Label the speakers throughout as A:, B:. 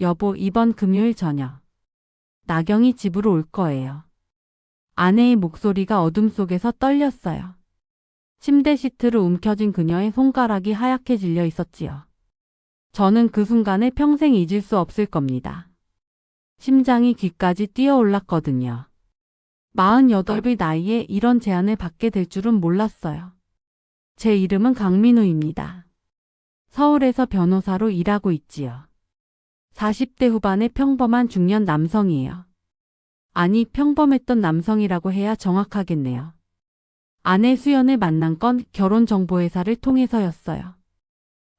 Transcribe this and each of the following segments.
A: 여보, 이번 금요일 저녁 나경이 집으로 올 거예요. 아내의 목소리가 어둠 속에서 떨렸어요. 침대 시트를 움켜쥔 그녀의 손가락이 하얗게 질려 있었지요. 저는 그 순간을 평생 잊을 수 없을 겁니다. 심장이 귀까지 뛰어올랐거든요. 48의 나이에 이런 제안을 받게 될 줄은 몰랐어요. 제 이름은 강민우입니다. 서울에서 변호사로 일하고 있지요. 40대 후반의 평범한 중년 남성이에요. 아니, 평범했던 남성이라고 해야 정확하겠네요. 아내 수연을 만난 건 결혼정보회사를 통해서였어요.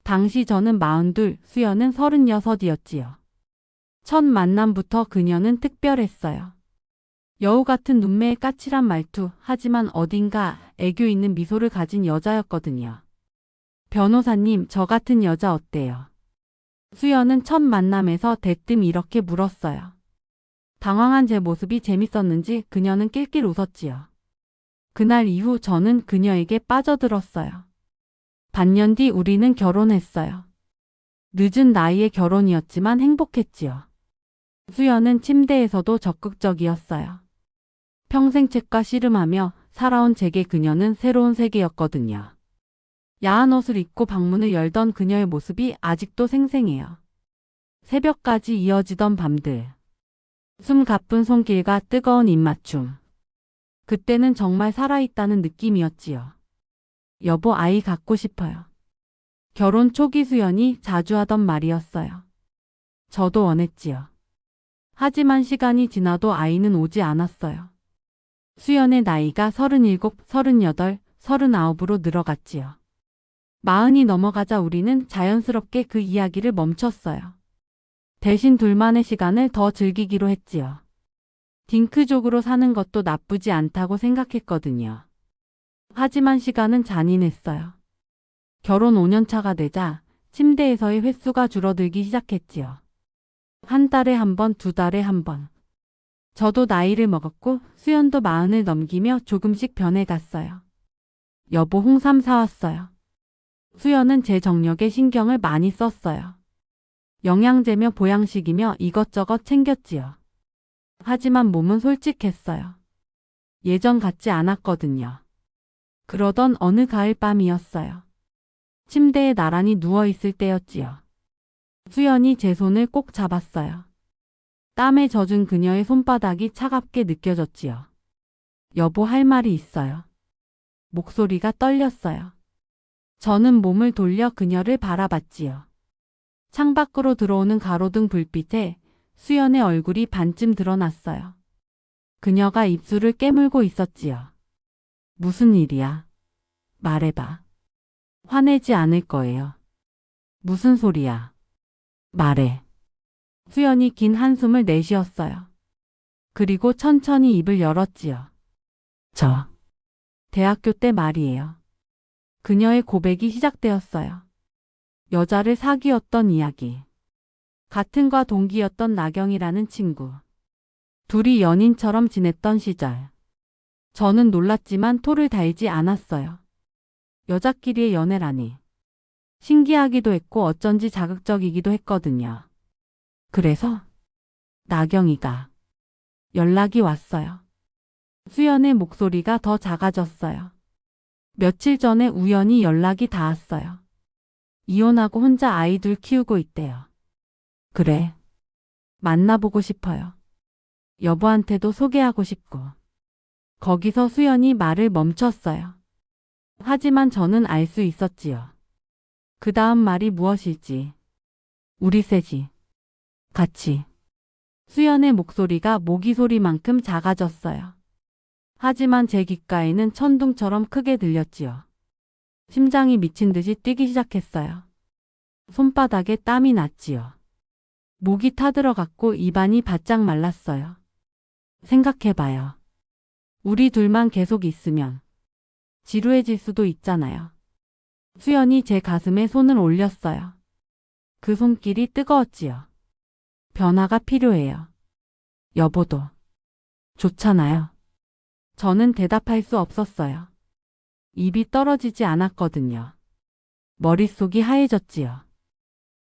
A: 당시 저는 42, 수연은 36이었지요. 첫 만남부터 그녀는 특별했어요. 여우 같은 눈매의 까칠한 말투, 하지만 어딘가 애교 있는 미소를 가진 여자였거든요. 변호사님, 저 같은 여자 어때요? 수연은 첫 만남에서 대뜸 이렇게 물었어요. 당황한 제 모습이 재밌었는지 그녀는 낄낄 웃었지요. 그날 이후 저는 그녀에게 빠져들었어요. 반년 뒤 우리는 결혼했어요. 늦은 나이에 결혼이었지만 행복했지요. 수연은 침대에서도 적극적이었어요. 평생 책과 씨름하며 살아온 제게 그녀는 새로운 세계였거든요. 야한 옷을 입고 방문을 열던 그녀의 모습이 아직도 생생해요. 새벽까지 이어지던 밤들. 숨 가쁜 손길과 뜨거운 입맞춤. 그때는 정말 살아있다는 느낌이었지요. 여보, 아이 갖고 싶어요. 결혼 초기 수연이 자주 하던 말이었어요. 저도 원했지요. 하지만 시간이 지나도 아이는 오지 않았어요. 수연의 나이가 37, 38, 39으로 늘어갔지요. 40이 넘어가자 우리는 자연스럽게 그 이야기를 멈췄어요. 대신 둘만의 시간을 더 즐기기로 했지요. 딩크족으로 사는 것도 나쁘지 않다고 생각했거든요. 하지만 시간은 잔인했어요. 결혼 5년 차가 되자 침대에서의 횟수가 줄어들기 시작했지요. 한 달에 한 번, 두 달에 한 번. 저도 나이를 먹었고 수연도 40을 넘기며 조금씩 변해갔어요. 여보, 홍삼 사왔어요. 수연은 제 정력에 신경을 많이 썼어요. 영양제며 보양식이며 이것저것 챙겼지요. 하지만 몸은 솔직했어요. 예전 같지 않았거든요. 그러던 어느 가을 밤이었어요. 침대에 나란히 누워있을 때였지요. 수연이 제 손을 꼭 잡았어요. 땀에 젖은 그녀의 손바닥이 차갑게 느껴졌지요. 여보, 할 말이 있어요. 목소리가 떨렸어요. 저는 몸을 돌려 그녀를 바라봤지요. 창밖으로 들어오는 가로등 불빛에 수연의 얼굴이 반쯤 드러났어요. 그녀가 입술을 깨물고 있었지요. 무슨 일이야? 말해봐. 화내지 않을 거예요. 무슨 소리야? 말해. 수연이 긴 한숨을 내쉬었어요. 그리고 천천히 입을 열었지요. 저 대학교 때 말이에요. 그녀의 고백이 시작되었어요. 여자를 사귀었던 이야기. 같은 과 동기였던 나경이라는 친구. 둘이 연인처럼 지냈던 시절. 저는 놀랐지만 토를 달지 않았어요. 여자끼리의 연애라니. 신기하기도 했고 어쩐지 자극적이기도 했거든요. 그래서 나경이가 연락이 왔어요. 수연의 목소리가 더 작아졌어요. 며칠 전에 우연히 연락이 닿았어요. 이혼하고 혼자 아이들 키우고 있대요. 그래. 만나보고 싶어요. 여보한테도 소개하고 싶고. 거기서 수연이 말을 멈췄어요. 하지만 저는 알 수 있었지요. 그 다음 말이 무엇일지. 우리 셋이 같이. 수연의 목소리가 모기 소리만큼 작아졌어요. 하지만 제 귓가에는 천둥처럼 크게 들렸지요. 심장이 미친 듯이 뛰기 시작했어요. 손바닥에 땀이 났지요. 목이 타들어갔고 입안이 바짝 말랐어요. 생각해봐요. 우리 둘만 계속 있으면 지루해질 수도 있잖아요. 수연이 제 가슴에 손을 올렸어요. 그 손길이 뜨거웠지요. 변화가 필요해요. 여보도 좋잖아요. 저는 대답할 수 없었어요. 입이 떨어지지 않았거든요. 머릿속이 하얘졌지요.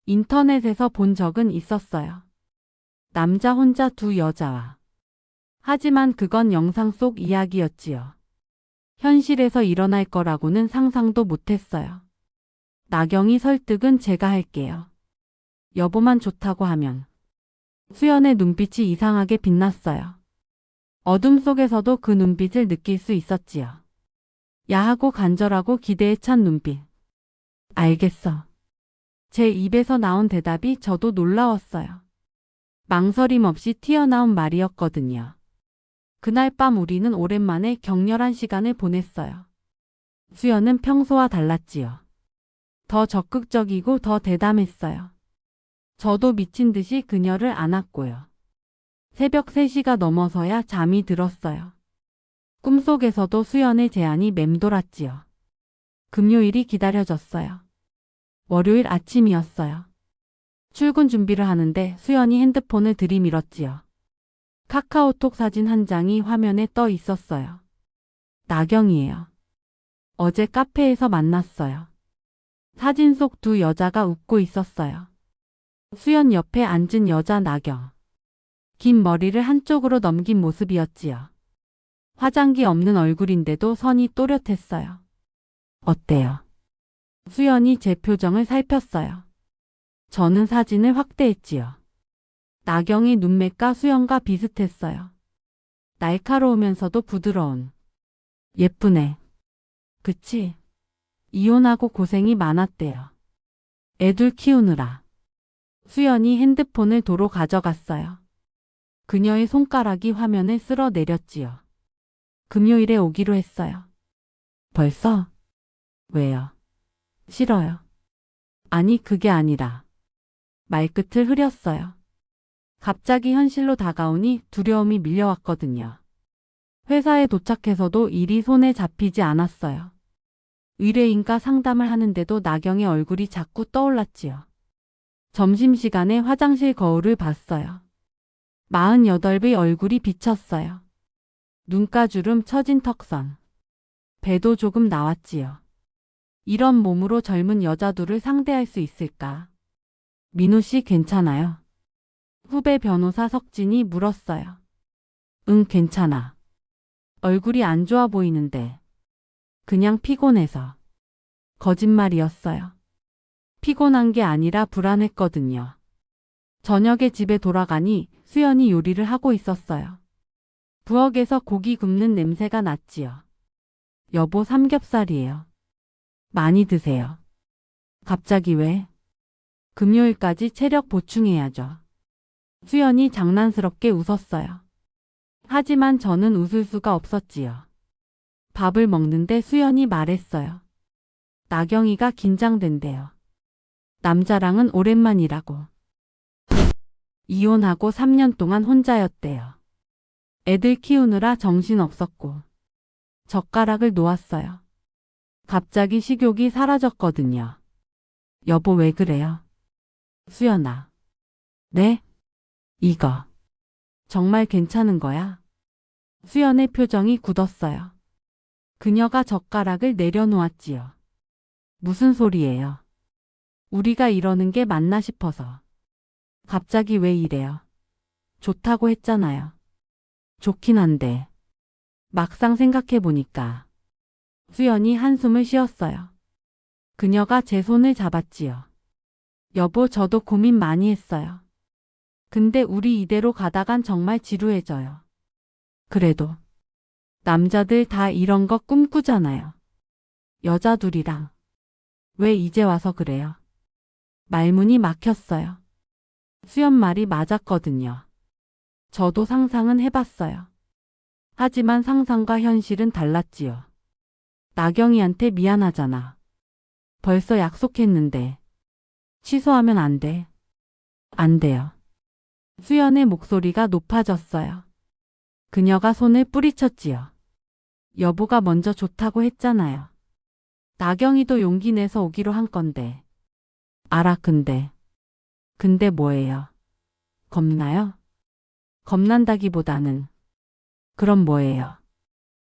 A: 인터넷에서 본 적은 있었어요. 남자 혼자 두 여자와. 하지만 그건 영상 속 이야기였지요. 현실에서 일어날 거라고는 상상도 못했어요. 나경이 설득은 제가 할게요. 여보만 좋다고 하면. 수연의 눈빛이 이상하게 빛났어요. 어둠 속에서도 그 눈빛을 느낄 수 있었지요. 야하고 간절하고 기대에 찬 눈빛. 알겠어. 제 입에서 나온 대답이 저도 놀라웠어요. 망설임 없이 튀어나온 말이었거든요. 그날 밤 우리는 오랜만에 격렬한 시간을 보냈어요. 수연은 평소와 달랐지요. 더 적극적이고 더 대담했어요. 저도 미친 듯이 그녀를 안았고요. 새벽 3시가 넘어서야 잠이 들었어요. 꿈속에서도 수연의 제안이 맴돌았지요. 금요일이 기다려졌어요. 월요일 아침이었어요. 출근 준비를 하는데 수연이 핸드폰을 들이밀었지요. 카카오톡 사진 한 장이 화면에 떠 있었어요. 나경이에요. 어제 카페에서 만났어요. 사진 속 두 여자가 웃고 있었어요. 수연 옆에 앉은 여자 나경. 긴 머리를 한쪽으로 넘긴 모습이었지요. 화장기 없는 얼굴인데도 선이 또렷했어요. 어때요? 수연이 제 표정을 살폈어요. 저는 사진을 확대했지요. 나경이 눈매가 수연과 비슷했어요. 날카로우면서도 부드러운. 예쁘네. 그치? 이혼하고 고생이 많았대요. 애들 키우느라. 수연이 핸드폰을 도로 가져갔어요. 그녀의 손가락이 화면을 쓸어내렸지요. 금요일에 오기로 했어요. 벌써? 왜요? 싫어요. 아니 그게 아니라. 말끝을 흐렸어요. 갑자기 현실로 다가오니 두려움이 밀려왔거든요. 회사에 도착해서도 일이 손에 잡히지 않았어요. 의뢰인과 상담을 하는데도 나경의 얼굴이 자꾸 떠올랐지요. 점심시간에 화장실 거울을 봤어요. 48의 얼굴이 비쳤어요. 눈가주름 처진 턱선. 배도 조금 나왔지요. 이런 몸으로 젊은 여자 둘을 상대할 수 있을까? 민우 씨 괜찮아요? 후배 변호사 석진이 물었어요. 응, 괜찮아. 얼굴이 안 좋아 보이는데. 그냥 피곤해서. 거짓말이었어요. 피곤한 게 아니라 불안했거든요. 저녁에 집에 돌아가니 수연이 요리를 하고 있었어요. 부엌에서 고기 굽는 냄새가 났지요. 여보 삼겹살이에요. 많이 드세요. 갑자기 왜? 금요일까지 체력 보충해야죠. 수연이 장난스럽게 웃었어요. 하지만 저는 웃을 수가 없었지요. 밥을 먹는데 수연이 말했어요. 나경이가 긴장된대요. 남자랑은 오랜만이라고. 이혼하고 3년 동안 혼자였대요. 애들 키우느라 정신없었고. 젓가락을 놓았어요. 갑자기 식욕이 사라졌거든요. 여보 왜 그래요? 수연아. 네? 이거. 정말 괜찮은 거야? 수연의 표정이 굳었어요. 그녀가 젓가락을 내려놓았지요. 무슨 소리예요? 우리가 이러는 게 맞나 싶어서. 갑자기 왜 이래요? 좋다고 했잖아요. 좋긴 한데. 막상 생각해보니까. 수연이 한숨을 쉬었어요. 그녀가 제 손을 잡았지요. 여보 저도 고민 많이 했어요. 근데 우리 이대로 가다간 정말 지루해져요. 그래도 남자들 다 이런 거 꿈꾸잖아요. 여자 둘이랑. 왜 이제 와서 그래요? 말문이 막혔어요. 수연 말이 맞았거든요. 저도 상상은 해봤어요. 하지만 상상과 현실은 달랐지요. 나경이한테 미안하잖아. 벌써 약속했는데. 취소하면 안 돼. 안 돼요. 수연의 목소리가 높아졌어요. 그녀가 손을 뿌리쳤지요. 여보가 먼저 좋다고 했잖아요. 나경이도 용기 내서 오기로 한 건데. 알아 근데. 근데 뭐예요? 겁나요? 겁난다기보다는. 그럼 뭐예요?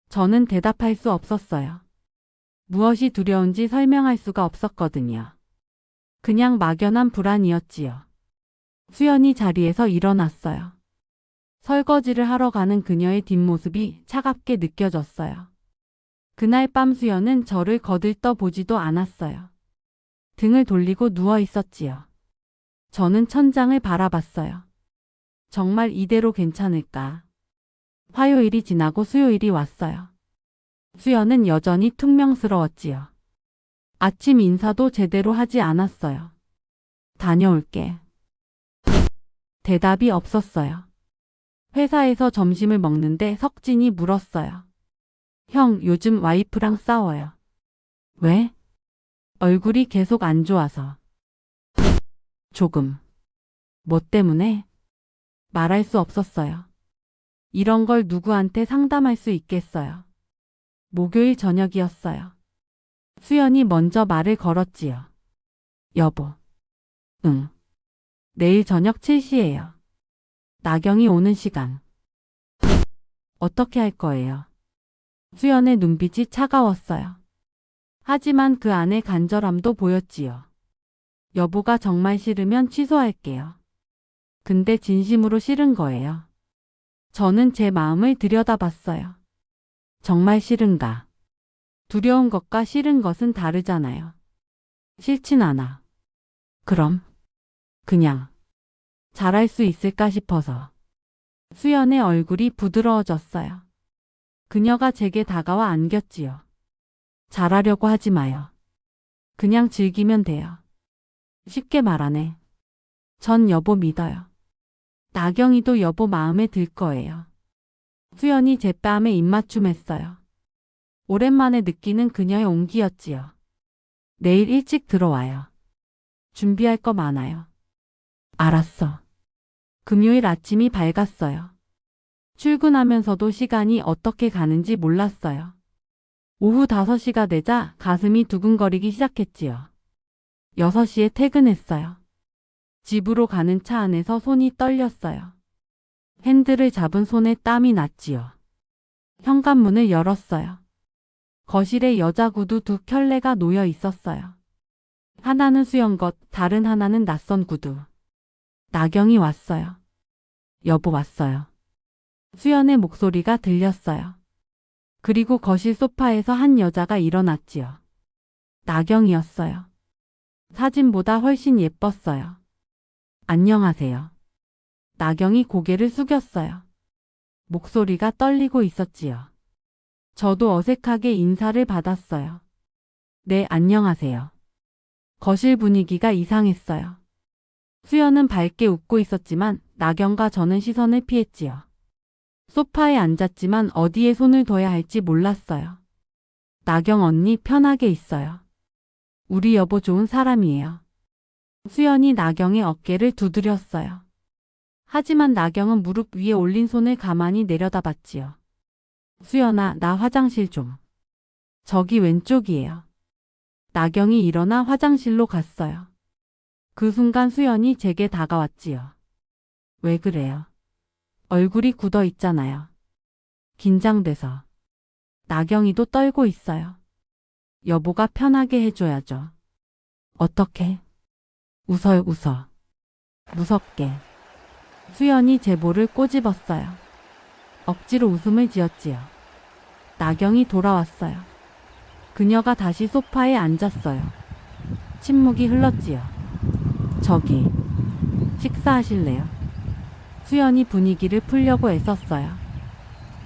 A: 저는 대답할 수 없었어요. 무엇이 두려운지 설명할 수가 없었거든요. 그냥 막연한 불안이었지요. 수연이 자리에서 일어났어요. 설거지를 하러 가는 그녀의 뒷모습이 차갑게 느껴졌어요. 그날 밤 수연은 저를 거들떠 보지도 않았어요. 등을 돌리고 누워 있었지요. 저는 천장을 바라봤어요. 정말 이대로 괜찮을까? 화요일이 지나고 수요일이 왔어요. 수연은 여전히 퉁명스러웠지요. 아침 인사도 제대로 하지 않았어요. 다녀올게. 대답이 없었어요. 회사에서 점심을 먹는데 석진이 물었어요. 형, 요즘 와이프랑 싸워요. 왜? 얼굴이 계속 안 좋아서. 조금. 뭐 때문에? 말할 수 없었어요. 이런 걸 누구한테 상담할 수 있겠어요. 목요일 저녁이었어요. 수연이 먼저 말을 걸었지요. 여보. 응. 내일 저녁 7시예요. 나경이 오는 시간. 어떻게 할 거예요? 수연의 눈빛이 차가웠어요. 하지만 그 안에 간절함도 보였지요. 여보가 정말 싫으면 취소할게요. 근데 진심으로 싫은 거예요. 저는 제 마음을 들여다봤어요. 정말 싫은가? 두려운 것과 싫은 것은 다르잖아요. 싫진 않아. 그럼 그냥 잘할 수 있을까 싶어서. 수연의 얼굴이 부드러워졌어요. 그녀가 제게 다가와 안겼지요. 잘하려고 하지 마요. 그냥 즐기면 돼요. 쉽게 말하네. 전 여보 믿어요. 나경이도 여보 마음에 들 거예요. 수연이 제 뺨에 입맞춤했어요. 오랜만에 느끼는 그녀의 온기였지요. 내일 일찍 들어와요. 준비할 거 많아요. 알았어. 금요일 아침이 밝았어요. 출근하면서도 시간이 어떻게 가는지 몰랐어요. 오후 5시가 되자 가슴이 두근거리기 시작했지요. 6시에 퇴근했어요. 집으로 가는 차 안에서 손이 떨렸어요. 핸들을 잡은 손에 땀이 났지요. 현관문을 열었어요. 거실에 여자 구두 2켤레가 놓여 있었어요. 하나는 수연 것, 다른 하나는 낯선 구두. 나경이 왔어요. 여보 왔어요. 수연의 목소리가 들렸어요. 그리고 거실 소파에서 한 여자가 일어났지요. 나경이었어요. 사진보다 훨씬 예뻤어요. 안녕하세요. 나경이 고개를 숙였어요. 목소리가 떨리고 있었지요. 저도 어색하게 인사를 받았어요. 네, 안녕하세요. 거실 분위기가 이상했어요. 수연은 밝게 웃고 있었지만 나경과 저는 시선을 피했지요. 소파에 앉았지만 어디에 손을 둬야 할지 몰랐어요. 나경 언니 편하게 있어요. 우리 여보 좋은 사람이에요. 수연이 나경의 어깨를 두드렸어요. 하지만 나경은 무릎 위에 올린 손을 가만히 내려다봤지요. 수연아, 나 화장실 좀. 저기 왼쪽이에요. 나경이 일어나 화장실로 갔어요. 그 순간 수연이 제게 다가왔지요. 왜 그래요? 얼굴이 굳어 있잖아요. 긴장돼서. 나경이도 떨고 있어요. 여보가 편하게 해줘야죠. 어떻게? 웃어요, 웃어. 무섭게. 수연이 제 볼을 꼬집었어요. 억지로 웃음을 지었지요. 나경이 돌아왔어요. 그녀가 다시 소파에 앉았어요. 침묵이 흘렀지요. 저기, 식사하실래요? 수연이 분위기를 풀려고 애썼어요.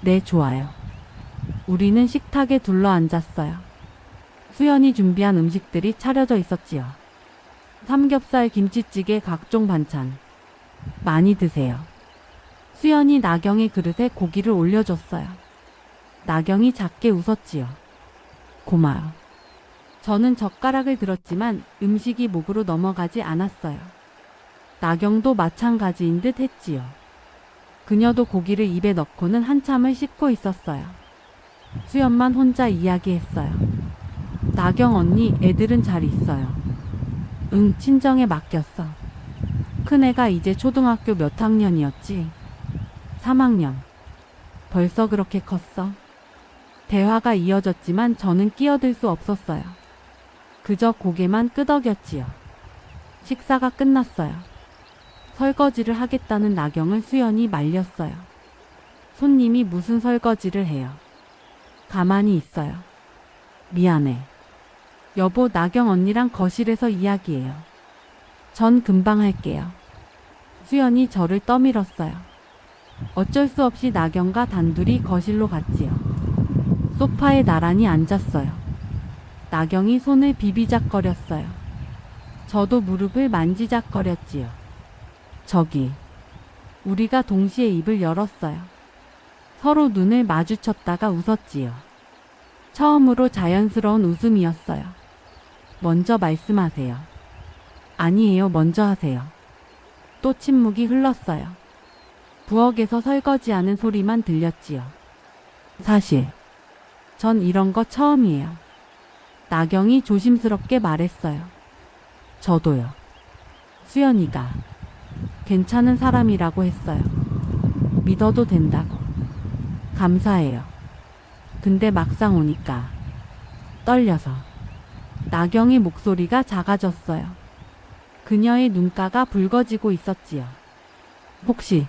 A: 네, 좋아요. 우리는 식탁에 둘러앉았어요. 수연이 준비한 음식들이 차려져 있었지요. 삼겹살, 김치찌개, 각종 반찬. 많이 드세요. 수연이 나경의 그릇에 고기를 올려줬어요. 나경이 작게 웃었지요. 고마워. 저는 젓가락을 들었지만 음식이 목으로 넘어가지 않았어요. 나경도 마찬가지인 듯 했지요. 그녀도 고기를 입에 넣고는 한참을 씹고 있었어요. 수연만 혼자 이야기했어요. 나경 언니, 애들은 잘 있어요. 응, 친정에 맡겼어. 큰애가 이제 초등학교 몇 학년이었지? 3학년. 벌써 그렇게 컸어? 대화가 이어졌지만 저는 끼어들 수 없었어요. 그저 고개만 끄덕였지요. 식사가 끝났어요. 설거지를 하겠다는 나경을 수연이 말렸어요. 손님이 무슨 설거지를 해요. 가만히 있어요. 미안해. 여보, 나경 언니랑 거실에서 이야기해요. 전 금방 할게요. 수연이 저를 떠밀었어요. 어쩔 수 없이 나경과 단둘이 거실로 갔지요. 소파에 나란히 앉았어요. 나경이 손을 비비작거렸어요. 저도 무릎을 만지작거렸지요. 저기. 우리가 동시에 입을 열었어요. 서로 눈을 마주쳤다가 웃었지요. 처음으로 자연스러운 웃음이었어요. 먼저 말씀하세요. 아니에요, 먼저 하세요. 또 침묵이 흘렀어요. 부엌에서 설거지하는 소리만 들렸지요. 사실 전 이런 거 처음이에요. 나경이 조심스럽게 말했어요. 저도요. 수연이가 괜찮은 사람이라고 했어요. 믿어도 된다고. 감사해요. 근데 막상 오니까 떨려서. 나경의 목소리가 작아졌어요. 그녀의 눈가가 붉어지고 있었지요. 혹시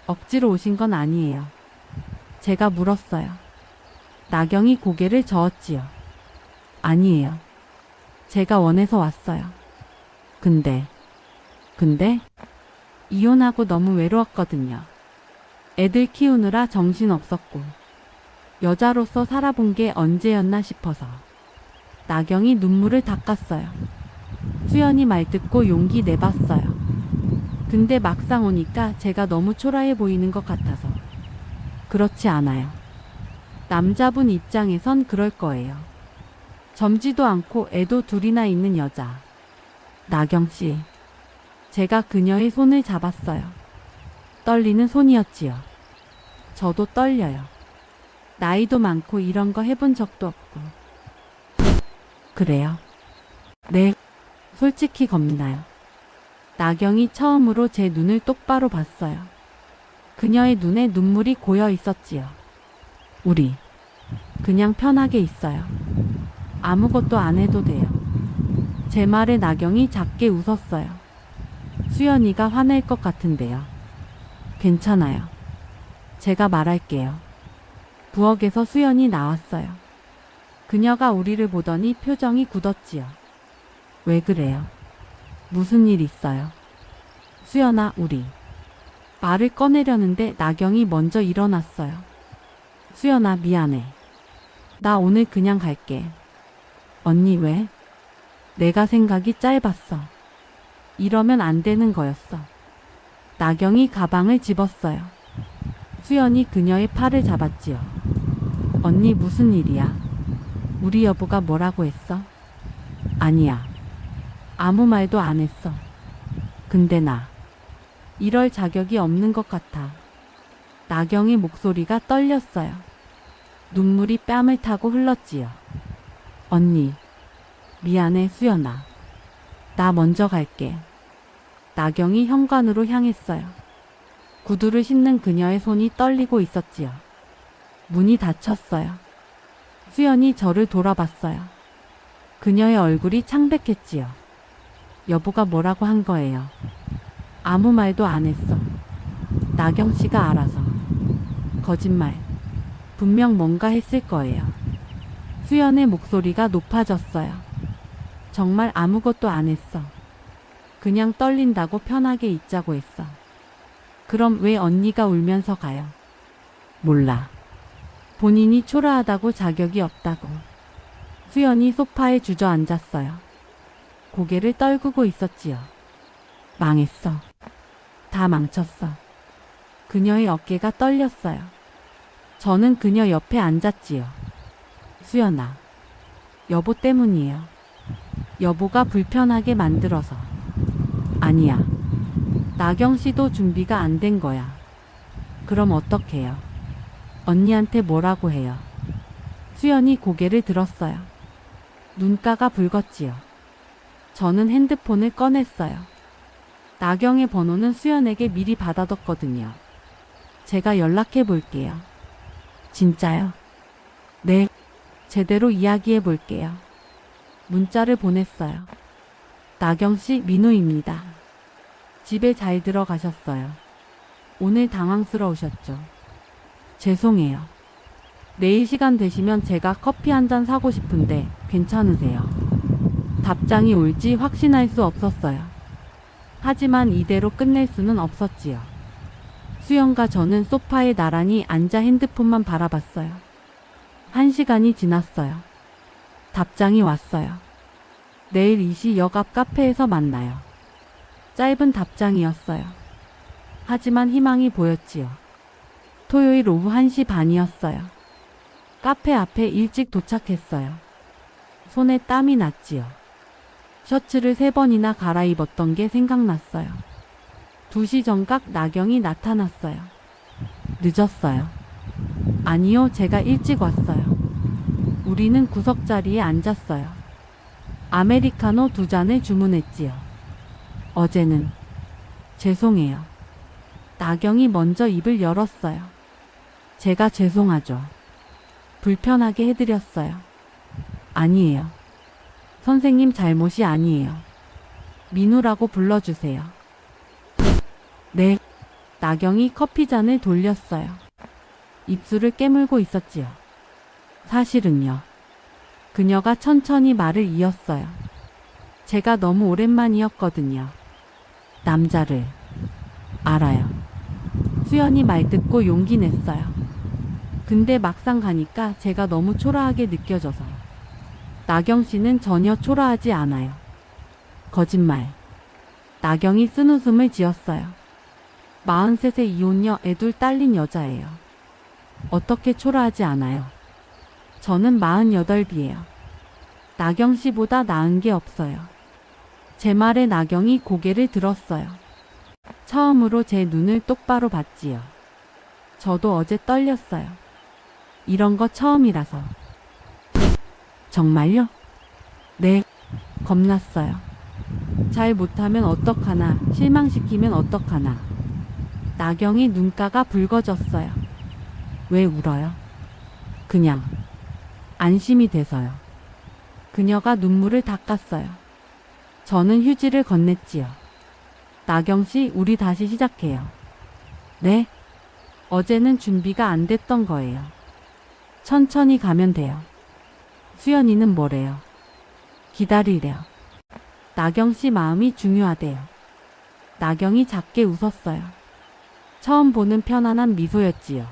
A: 억지로 오신 건 아니에요? 제가 물었어요. 나경이 고개를 저었지요. 아니에요. 제가 원해서 왔어요. 근데 이혼하고 너무 외로웠거든요. 애들 키우느라 정신 없었고 여자로서 살아본 게 언제였나 싶어서. 나경이 눈물을 닦았어요. 수연이 말 듣고 용기 내봤어요. 근데 막상 오니까 제가 너무 초라해 보이는 것 같아서. 그렇지 않아요. 남자분 입장에선 그럴 거예요. 젊지도 않고 애도 둘이나 있는 여자. 나경씨. 제가 그녀의 손을 잡았어요. 떨리는 손이었지요. 저도 떨려요. 나이도 많고 이런 거 해본 적도 없고. 그래요? 네, 솔직히 겁나요. 나경이 처음으로 제 눈을 똑바로 봤어요. 그녀의 눈에 눈물이 고여 있었지요. 우리 그냥 편하게 있어요. 아무것도 안 해도 돼요. 제 말에 나경이 작게 웃었어요. 수연이가 화낼 것 같은데요. 괜찮아요. 제가 말할게요. 부엌에서 수연이 나왔어요. 그녀가 우리를 보더니 표정이 굳었지요. 왜 그래요? 무슨 일 있어요? 수연아, 우리. 말을 꺼내려는데 나경이 먼저 일어났어요. 수연아, 미안해. 나 오늘 그냥 갈게. 언니 왜? 내가 생각이 짧았어. 이러면 안 되는 거였어. 나경이 가방을 집었어요. 수연이 그녀의 팔을 잡았지요. 언니 무슨 일이야? 우리 여보가 뭐라고 했어? 아니야. 아무 말도 안 했어. 근데 나 이럴 자격이 없는 것 같아. 나경의 목소리가 떨렸어요. 눈물이 뺨을 타고 흘렀지요. 언니, 미안해 수연아. 나 먼저 갈게. 나경이 현관으로 향했어요. 구두를 신는 그녀의 손이 떨리고 있었지요. 문이 닫혔어요. 수연이 저를 돌아봤어요. 그녀의 얼굴이 창백했지요. 여보가 뭐라고 한 거예요? 아무 말도 안 했어. 나경 씨가 알아서. 거짓말. 분명 뭔가 했을 거예요. 수연의 목소리가 높아졌어요. 정말 아무것도 안 했어. 그냥 떨린다고 편하게 있자고 했어. 그럼 왜 언니가 울면서 가요? 몰라. 본인이 초라하다고 자격이 없다고. 수연이 소파에 주저앉았어요. 고개를 떨구고 있었지요. 망했어. 다 망쳤어. 그녀의 어깨가 떨렸어요. 저는 그녀 옆에 앉았지요. 수연아, 여보 때문이에요. 여보가 불편하게 만들어서. 아니야. 나경 씨도 준비가 안 된 거야. 그럼 어떡해요? 언니한테 뭐라고 해요? 수연이 고개를 들었어요. 눈가가 붉었지요. 저는 핸드폰을 꺼냈어요. 나경의 번호는 수연에게 미리 받아뒀거든요. 제가 연락해 볼게요. 진짜요? 네, 제대로 이야기해 볼게요. 문자를 보냈어요. 나경 씨, 민우입니다. 집에 잘 들어가셨어요. 오늘 당황스러우셨죠? 죄송해요. 내일 시간 되시면 제가 커피 한 잔 사고 싶은데 괜찮으세요? 답장이 올지 확신할 수 없었어요. 하지만 이대로 끝낼 수는 없었지요. 수연과 저는 소파에 나란히 앉아 핸드폰만 바라봤어요. 1시간이 지났어요. 답장이 왔어요. 내일 2시 역 앞 카페에서 만나요. 짧은 답장이었어요. 하지만 희망이 보였지요. 토요일 오후 1시 반이었어요. 카페 앞에 일찍 도착했어요. 손에 땀이 났지요. 셔츠를 3번이나 갈아입었던 게 생각났어요. 2시 정각 나경이 나타났어요. 늦었어요. 아니요, 제가 일찍 왔어요. 우리는 구석자리에 앉았어요. 아메리카노 2잔을 주문했지요. 어제는 죄송해요. 나경이 먼저 입을 열었어요. 제가 죄송하죠. 불편하게 해드렸어요. 아니에요. 선생님 잘못이 아니에요. 민우라고 불러주세요. 네. 나경이 커피잔을 돌렸어요. 입술을 깨물고 있었지요. 사실은요. 그녀가 천천히 말을 이었어요. 제가 너무 오랜만이었거든요. 남자를. 알아요. 수연이 말 듣고 용기 냈어요. 근데 막상 가니까 제가 너무 초라하게 느껴져서. 나경 씨는 전혀 초라하지 않아요. 거짓말. 나경이 쓴웃음을 지었어요. 43세 이혼녀 애둘 딸린 여자예요. 어떻게 초라하지 않아요. 저는 48이에요. 나경 씨보다 나은 게 없어요. 제 말에 나경이 고개를 들었어요. 처음으로 제 눈을 똑바로 봤지요. 저도 어제 떨렸어요. 이런 거 처음이라서. 정말요? 네, 겁났어요. 잘 못하면 어떡하나, 실망시키면 어떡하나. 나경이 눈가가 붉어졌어요. 왜 울어요? 그냥 안심이 돼서요. 그녀가 눈물을 닦았어요. 저는 휴지를 건넸지요. 나경씨, 우리 다시 시작해요. 네? 어제는 준비가 안 됐던 거예요. 천천히 가면 돼요. 수연이는 뭐래요? 기다리래요. 나경씨 마음이 중요하대요. 나경이 작게 웃었어요. 처음 보는 편안한 미소였지요.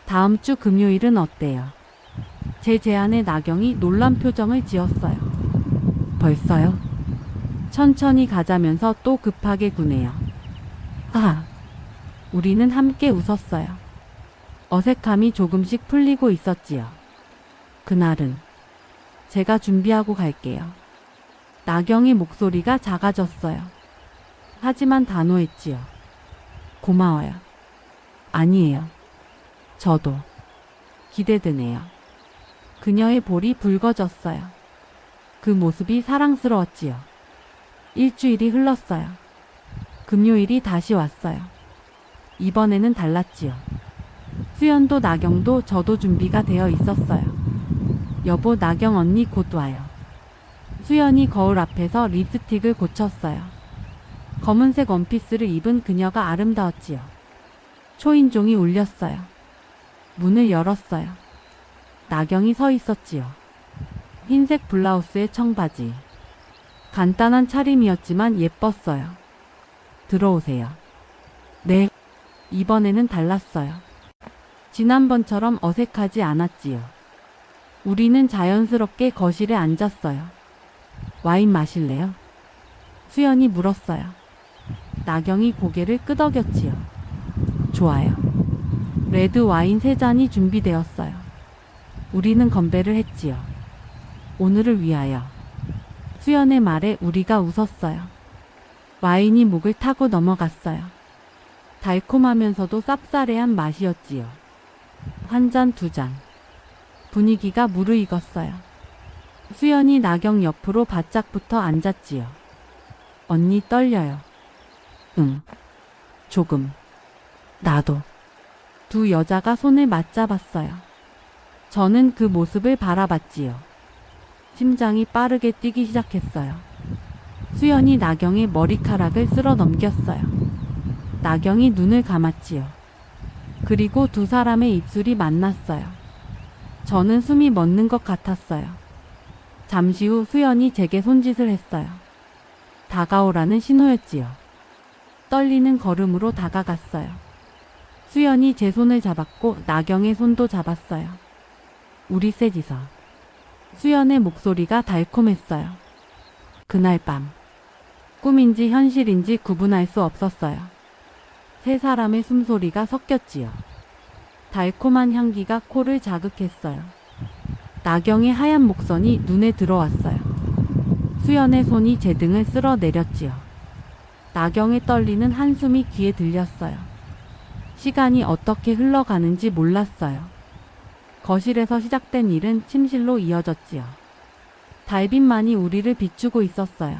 A: 다음 주 금요일은 어때요? 제 제안에 나경이 놀란 표정을 지었어요. 벌써요? 천천히 가자면서 또 급하게 구네요. 아, 우리는 함께 웃었어요. 어색함이 조금씩 풀리고 있었지요. 그날은 제가 준비하고 갈게요. 나경의 목소리가 작아졌어요. 하지만 단호했지요. 고마워요. 아니에요. 저도 기대되네요. 그녀의 볼이 붉어졌어요. 그 모습이 사랑스러웠지요. 일주일이 흘렀어요. 금요일이 다시 왔어요. 이번에는 달랐지요. 수연도 나경도 저도 준비가 되어 있었어요. 여보, 나경 언니 곧 와요. 수연이 거울 앞에서 립스틱을 고쳤어요. 검은색 원피스를 입은 그녀가 아름다웠지요. 초인종이 울렸어요. 문을 열었어요. 나경이 서 있었지요. 흰색 블라우스에 청바지. 간단한 차림이었지만 예뻤어요. 들어오세요. 네. 이번에는 달랐어요. 지난번처럼 어색하지 않았지요. 우리는 자연스럽게 거실에 앉았어요. 와인 마실래요? 수연이 물었어요. 나경이 고개를 끄덕였지요. 좋아요. 레드 와인 3잔이 준비되었어요. 우리는 건배를 했지요. 오늘을 위하여. 수연의 말에 우리가 웃었어요. 와인이 목을 타고 넘어갔어요. 달콤하면서도 쌉싸래한 맛이었지요. 1잔, 2잔. 분위기가 무르익었어요. 수연이 나경 옆으로 바짝 붙어 앉았지요. 언니 떨려요. 응. 조금. 나도. 두 여자가 손을 맞잡았어요. 저는 그 모습을 바라봤지요. 심장이 빠르게 뛰기 시작했어요. 수연이 나경의 머리카락을 쓸어 넘겼어요. 나경이 눈을 감았지요. 그리고 두 사람의 입술이 만났어요. 저는 숨이 멎는 것 같았어요. 잠시 후 수연이 제게 손짓을 했어요. 다가오라는 신호였지요. 떨리는 걸음으로 다가갔어요. 수연이 제 손을 잡았고 나경의 손도 잡았어요. 우리 셋이서. 수연의 목소리가 달콤했어요. 그날 밤. 꿈인지 현실인지 구분할 수 없었어요. 세 사람의 숨소리가 섞였지요. 달콤한 향기가 코를 자극했어요. 나경의 하얀 목선이 눈에 들어왔어요. 수연의 손이 제 등을 쓸어내렸지요. 나경의 떨리는 한숨이 귀에 들렸어요. 시간이 어떻게 흘러가는지 몰랐어요. 거실에서 시작된 일은 침실로 이어졌지요. 달빛만이 우리를 비추고 있었어요.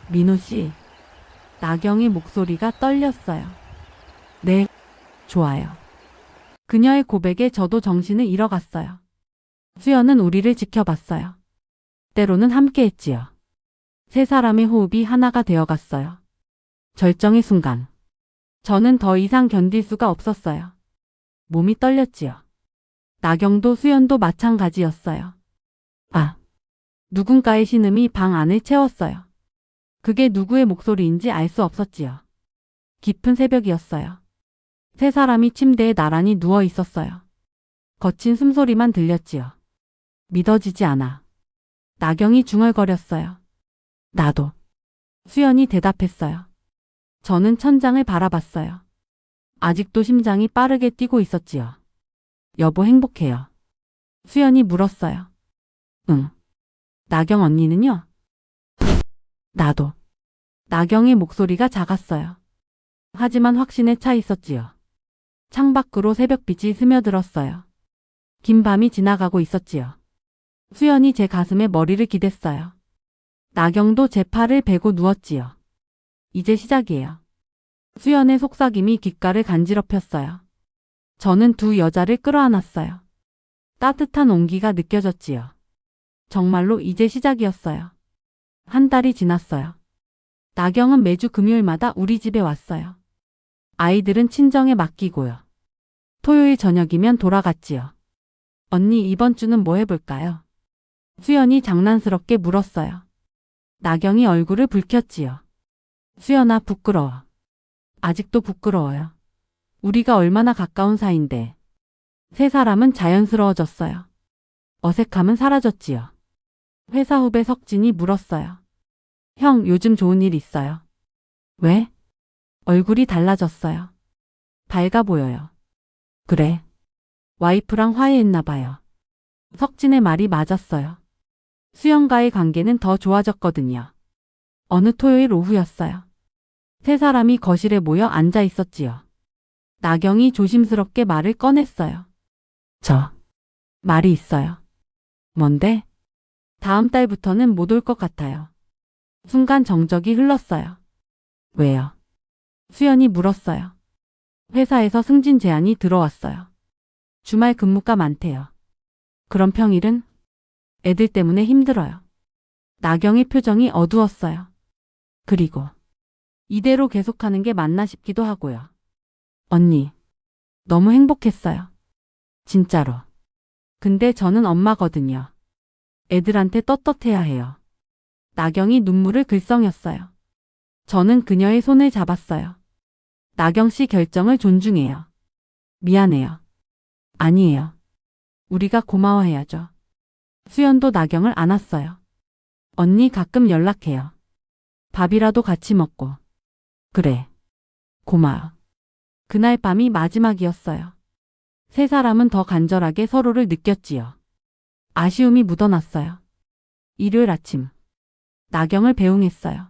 A: 민호 씨. 나경의 목소리가 떨렸어요. 네, 좋아요. 그녀의 고백에 저도 정신을 잃어갔어요. 수연은 우리를 지켜봤어요. 때로는 함께했지요. 세 사람의 호흡이 하나가 되어갔어요. 절정의 순간. 저는 더 이상 견딜 수가 없었어요. 몸이 떨렸지요. 나경도 수연도 마찬가지였어요. 아, 누군가의 신음이 방 안을 채웠어요. 그게 누구의 목소리인지 알 수 없었지요. 깊은 새벽이었어요. 세 사람이 침대에 나란히 누워 있었어요. 거친 숨소리만 들렸지요. 믿어지지 않아. 나경이 중얼거렸어요. 나도. 수연이 대답했어요. 저는 천장을 바라봤어요. 아직도 심장이 빠르게 뛰고 있었지요. 여보 행복해요. 수연이 물었어요. 응. 나경 언니는요? 나도. 나경의 목소리가 작았어요. 하지만 확신에 차 있었지요. 창밖으로 새벽빛이 스며들었어요. 긴 밤이 지나가고 있었지요. 수연이 제 가슴에 머리를 기댔어요. 나경도 제 팔을 베고 누웠지요. 이제 시작이에요. 수연의 속삭임이 귓가를 간지럽혔어요. 저는 두 여자를 끌어안았어요. 따뜻한 온기가 느껴졌지요. 정말로 이제 시작이었어요. 한 달이 지났어요. 나경은 매주 금요일마다 우리 집에 왔어요. 아이들은 친정에 맡기고요. 토요일 저녁이면 돌아갔지요. 언니 이번 주는 뭐 해볼까요? 수연이 장난스럽게 물었어요. 나경이 얼굴을 붉혔지요. 수연아 부끄러워. 아직도 부끄러워요. 우리가 얼마나 가까운 사이인데. 세 사람은 자연스러워졌어요. 어색함은 사라졌지요. 회사 후배 석진이 물었어요. 형 요즘 좋은 일 있어요? 왜? 얼굴이 달라졌어요. 밝아 보여요. 그래. 와이프랑 화해했나 봐요. 석진의 말이 맞았어요. 수연과의 관계는 더 좋아졌거든요. 어느 토요일 오후였어요. 세 사람이 거실에 모여 앉아 있었지요. 나경이 조심스럽게 말을 꺼냈어요. 말이 있어요. 뭔데? 다음 달부터는 못 올 것 같아요. 순간 정적이 흘렀어요. 왜요? 수연이 물었어요. 회사에서 승진 제안이 들어왔어요. 주말 근무가 많대요. 그럼 평일은? 애들 때문에 힘들어요. 나경의 표정이 어두웠어요. 그리고 이대로 계속하는 게 맞나 싶기도 하고요. 언니, 너무 행복했어요. 진짜로. 근데 저는 엄마거든요. 애들한테 떳떳해야 해요. 나경이 눈물을 글썽였어요. 저는 그녀의 손을 잡았어요. 나경 씨 결정을 존중해요. 미안해요. 아니에요. 우리가 고마워해야죠. 수연도 나경을 안았어요. 언니 가끔 연락해요. 밥이라도 같이 먹고. 그래. 고마워. 그날 밤이 마지막이었어요. 세 사람은 더 간절하게 서로를 느꼈지요. 아쉬움이 묻어났어요. 일요일 아침. 나경을 배웅했어요.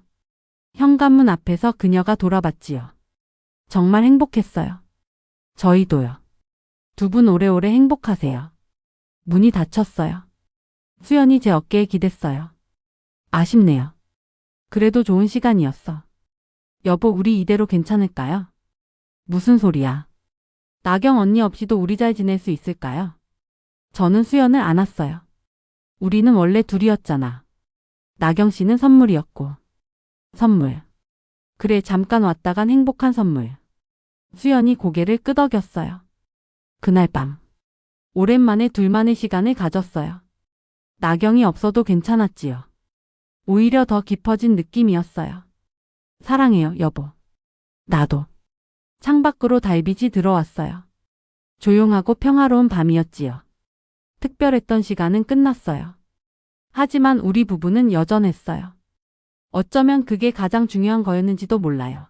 A: 현관문 앞에서 그녀가 돌아봤지요. 정말 행복했어요. 저희도요. 두 분 오래오래 행복하세요. 문이 닫혔어요. 수연이 제 어깨에 기댔어요. 아쉽네요. 그래도 좋은 시간이었어. 여보, 우리 이대로 괜찮을까요? 무슨 소리야? 나경 언니 없이도 우리 잘 지낼 수 있을까요? 저는 수연을 안았어요. 우리는 원래 둘이었잖아. 나경 씨는 선물이었고. 선물. 그래, 잠깐 왔다간 행복한 선물. 수연이 고개를 끄덕였어요. 그날 밤. 오랜만에 둘만의 시간을 가졌어요. 나경이 없어도 괜찮았지요. 오히려 더 깊어진 느낌이었어요. 사랑해요, 여보. 나도. 창밖으로 달빛이 들어왔어요. 조용하고 평화로운 밤이었지요. 특별했던 시간은 끝났어요. 하지만 우리 부부는 여전했어요. 어쩌면 그게 가장 중요한 거였는지도 몰라요.